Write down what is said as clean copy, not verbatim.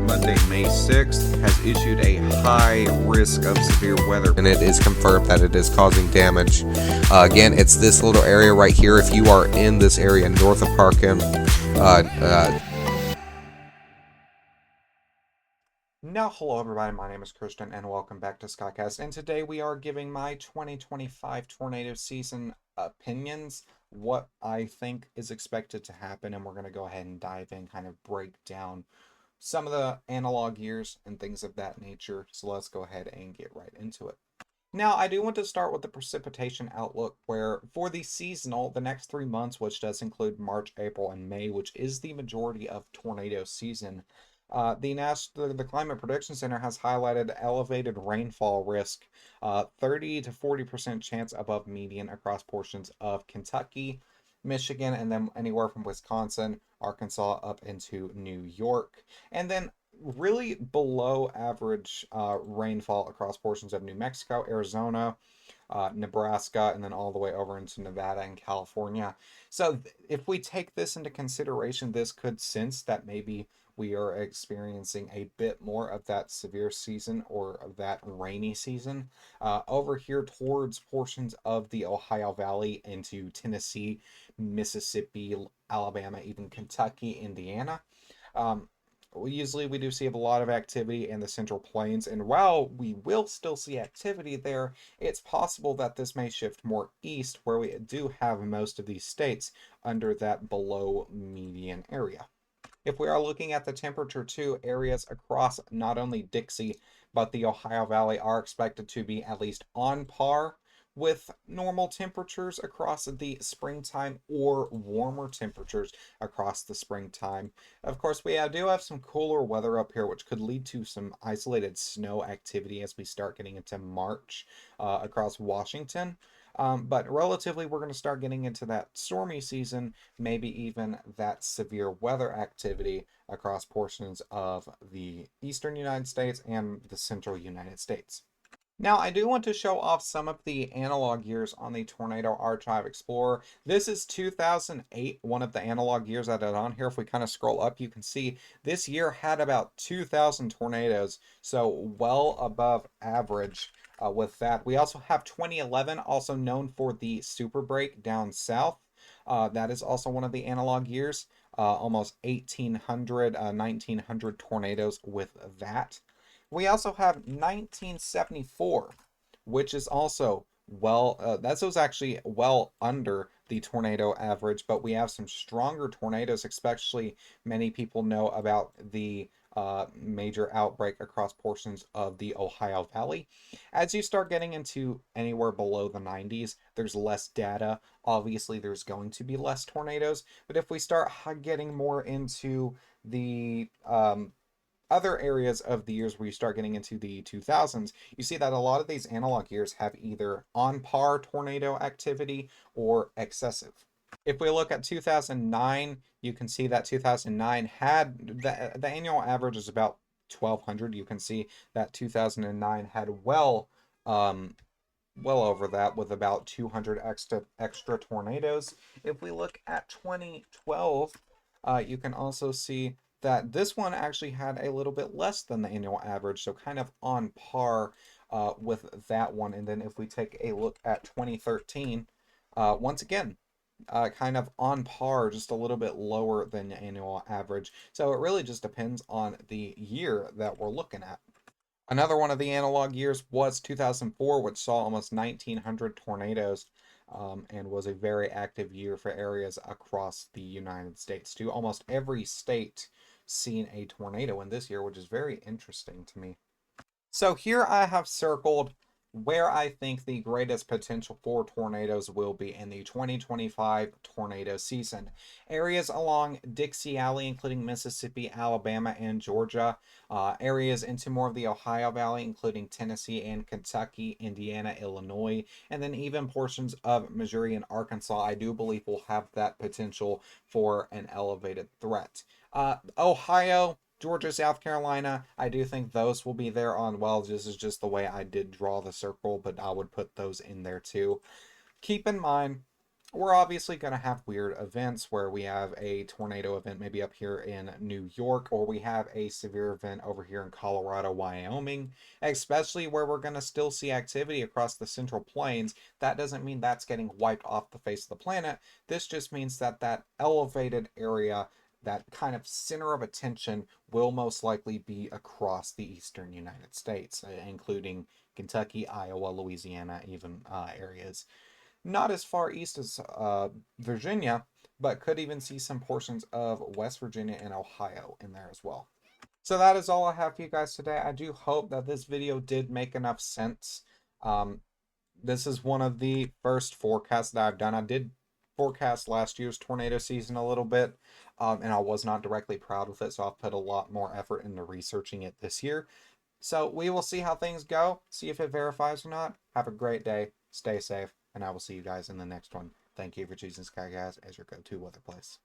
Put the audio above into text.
Monday, May 6th, has issued a high risk of severe weather, and it is confirmed that it is causing damage. Again, it's this little area right here. If you are in this area north of Parkin, Now, hello everybody, my name is Christian and welcome back to Skycast, and today we are giving my 2025 tornado season opinions, what I think is expected to happen, and we're going to go ahead and dive in, kind of break down some of the analog years and things of that nature. So let's go ahead and get right into it. Now, I do want to start with the precipitation outlook, where for the seasonal, the next 3 months, which does include March, April, and May, which is the majority of tornado season, the Climate Prediction Center has highlighted elevated rainfall risk, 30 to 40% chance above median across portions of Kentucky, Michigan, and then anywhere from Wisconsin, Arkansas, up into New York. And then really below average rainfall across portions of New Mexico, Arizona, Nebraska, and then all the way over into Nevada and California. So if we take this into consideration, this could sense that maybe we are experiencing a bit more of that severe season or of that rainy season. Over here towards portions of the Ohio Valley into Tennessee, Mississippi, Alabama, even Kentucky, Indiana. Usually we do see a lot of activity in the Central Plains, and while we will still see activity there, it's possible that this may shift more east, where we do have most of these states under that below median area. If we are looking at the temperature too, areas across not only Dixie, but the Ohio Valley are expected to be at least on par with normal temperatures across the springtime or warmer temperatures across the springtime. Of course, we do have some cooler weather up here, which could lead to some isolated snow activity as we start getting into March across Washington. But relatively, we're going to start getting into that stormy season, maybe even that severe weather activity across portions of the eastern United States and the central United States. Now, I do want to show off some of the analog years on the Tornado Archive Explorer. This is 2008, one of the analog years that are on here. If we kind of scroll up, you can see this year had about 2,000 tornadoes, so well above average with that. We also have 2011, also known for the super break down south. That is also one of the analog years, almost 1,800, 1,900 tornadoes with that. We also have 1974, which is also that was actually well under the tornado average, but we have some stronger tornadoes, especially many people know about the major outbreak across portions of the Ohio Valley. As you start getting into anywhere below the 90s, there's less data. Obviously, there's going to be less tornadoes, but if we start getting more into the other areas of the years where you start getting into the 2000s, you see that a lot of these analog years have either on par tornado activity or excessive. If we look at 2009, you can see that 2009 had the annual average is about 1,200. You can see that 2009 had well over that with about 200 extra tornadoes. If we look at 2012, you can also see that this one actually had a little bit less than the annual average, so kind of on par with that one. And then if we take a look at 2013, once again, kind of on par, just a little bit lower than the annual average. So it really just depends on the year that we're looking at. Another one of the analog years was 2004, which saw almost 1,900 tornadoes. And was a very active year for areas across the United States too. Almost every state seen a tornado in this year, which is very interesting to me. So here I have circled where I think the greatest potential for tornadoes will be in the 2025 tornado season. Areas along Dixie Alley, including Mississippi, Alabama, and Georgia. Areas into more of the Ohio Valley, including Tennessee and Kentucky, Indiana, Illinois, and then even portions of Missouri and Arkansas, I do believe will have that potential for an elevated threat. Ohio, Georgia, South Carolina, I do think those will be there on, well, this is just the way I did draw the circle, but I would put those in there too. Keep in mind, We're obviously going to have weird events where we have a tornado event maybe up here in New York, or we have a severe event over here in Colorado, Wyoming, especially where we're going to still see activity across the Central Plains. That doesn't mean that's getting wiped off the face of the planet. This just means that that elevated area, that kind of center of attention, will most likely be across the eastern United States, including Kentucky, Iowa, Louisiana, even areas not as far east as Virginia, but could even see some portions of West Virginia and Ohio in there as well. So that is all I have for you guys today. I do hope that this video did make enough sense. Um, this is one of the first forecasts that I've done. I did forecast last year's tornado season a little bit, and I was not directly proud with it, so I've put a lot more effort into researching it this year. So we will see how things go, see if it verifies or not. Have a great day, stay safe, and I will see you guys in the next one. Thank you for choosing Skycast as your go-to weather place.